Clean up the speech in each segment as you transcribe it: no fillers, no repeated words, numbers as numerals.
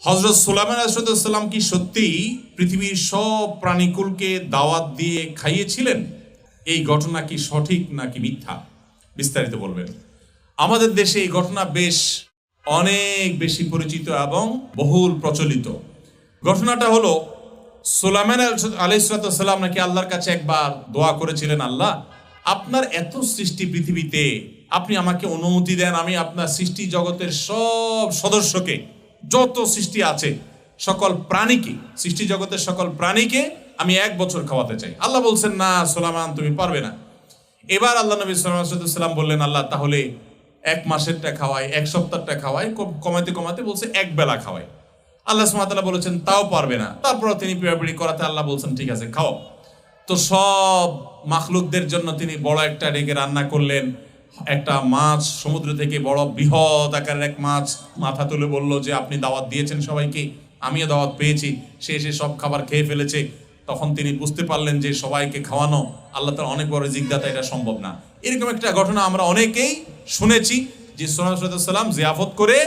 হযরত সুলাইমান আলাইহিস সালাম কি সত্যিই পৃথিবীর সব প্রাণীকুলকে দাওয়াত দিয়ে খাইয়েছিলেন? এই ঘটনা কি সঠিক নাকি মিথ্যা? বিস্তারিত বলবেন। আমাদের দেশে এই ঘটনা বেশ অনেক বেশি পরিচিত এবং বহুল প্রচলিত। ঘটনাটা হলো, সুলাইমান আলাইহিস সালাম নাকি আল্লাহর কাছে একবার দোয়া করেছিলেন, আল্লাহ আপনার এত সৃষ্টি পৃথিবীতে, আপনি আমাকে অনুমতি দেন আমি আপনার সৃষ্টি জগতের সব সদস্যকে, যত সৃষ্টি আছে সকল প্রাণীকে, সৃষ্টি জগতের সকল প্রাণীকে আমি 1 বছর খাওয়াতে চাই। আল্লাহ বলছেন, না সুলাইমান তুমি পারবে না। এবার আল্লাহ নবী সাল্লাল্লাহু আলাইহি সাল্লাম বললেন, আল্লাহ তাহলে 1 মাসেরটা খাওয়াই, 1 সপ্তাহটা খাওয়াই, কমাতে কমাতে বলছে 1 বেলা খাওয়াই। আল্লাহ সুবহানাহু ওয়া তাআলা বলেছেন তাও পারবে না। তারপর তিনি পিড়াপিড়ি করাতে আল্লাহ বলছেন ঠিক আছে খাও। তো সব মাখলুকদের জন্য তিনি বড় একটা ডেকে রান্না করলেন। একটা মাছ সমুদ্র থেকে, বড় বৃহৎ আকারের এক মাছ মাথা তুলে বলল যে আপনি দাওয়াত দিয়েছেন সবাইকে, আমিও দাওয়াত পেয়েছি। সে এসে সব খাবার খেয়ে ফেলেছে। তখন তিনি বুঝতে পারলেন যে সবাইকে খাওয়ানো আল্লাহ তাআলা অনেক বড় রিজিকদাতা, এটা সম্ভব না। এরকম একটা ঘটনা আমরা অনেকেই শুনেছি যে সুলাইমান আলাইহিস সালাম জিয়াফত করে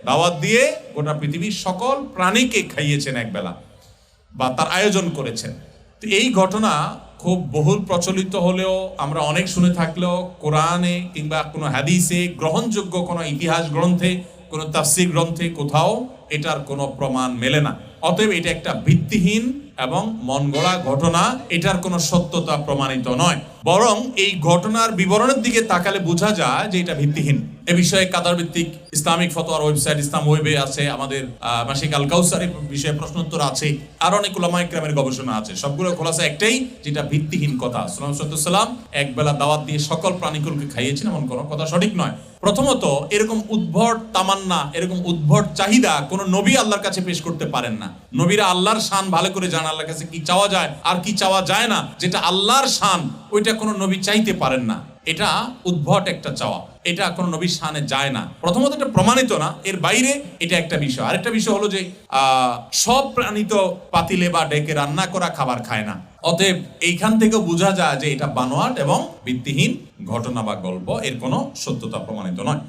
দাওয়াত দিয়ে গোটা পৃথিবীর সকল প্রাণীকে খাইয়েছেন একবেলা, বা তার আয়োজন করেছেন। তো এই ঘটনা খুব বহুল প্রচলিত হলেও, আমরা অনেক শুনে থাকলেও, কোরআনে কিংবা কোনো হাদিসে, গ্রহণযোগ্য কোনো ইতিহাস গ্রন্থে, কোনো তাফসীর গ্রন্থে কোথাও এটার কোনো প্রমাণ মেলে না। অতএব এটা একটা ভিত্তিহীন এবং মনগড়া ঘটনা, এটার কোনো সত্যতা প্রমাণিত নয়। বরং এই ঘটনার বিবরণের দিকে তাকালে বোঝা যায় যে এটা ভিত্তিহীন। এ বিষয়ে কাতার ভিত্তিক ইসলামিক ফতোয়ার ওয়েবসাইট ইসলাম ওয়েবে আছে, আমাদের মাসিক আল কাউসারের বিষয়ে প্রশ্নোত্তর আছে, আর অনেক উলামায়ে কেরামের গবেষণা আছে। সবগুলো খোলাসা একটাই, যেটা ভিত্তিহীন কথা। সুলাইমান সাল্লাম একবেলা দাওয়াত দিয়ে সকল প্রাণীকুলকে খাইয়েছেন, এমন কোনো কথা সঠিক নয়। প্রথমত, এরকম উদ্ভট তামান্না, এরকম উদ্ভট চাহিদা কোন নবী আল্লাহর কাছে পেশ করতে পারেন না। নবীরা আল্লাহর শান ভালো করে জানেন, আল্লাহর কাছে কি চাওয়া যায় আর কি চাওয়া যায় না। যেটা আল্লাহর শান, ওইটা কোনো নবী চাইতে পারেন না। এটা উদ্ভট একটা চাওয়া, এটা কোনো নবীর শানে যায় না। প্রথমত এটা প্রমাণিত না, এর বাইরে এটা একটা বিষয়। আরেকটা বিষয় হলো যে সব প্রাণী তো পাতিলে বা ডেকে রান্না করা খাবার খায় না। অতএব এইখান থেকেও বোঝা যায় যে এটা বানোয়াট এবং ভিত্তিহীন ঘটনা বা গল্প, এর কোনো সত্যতা প্রমাণিত নয়।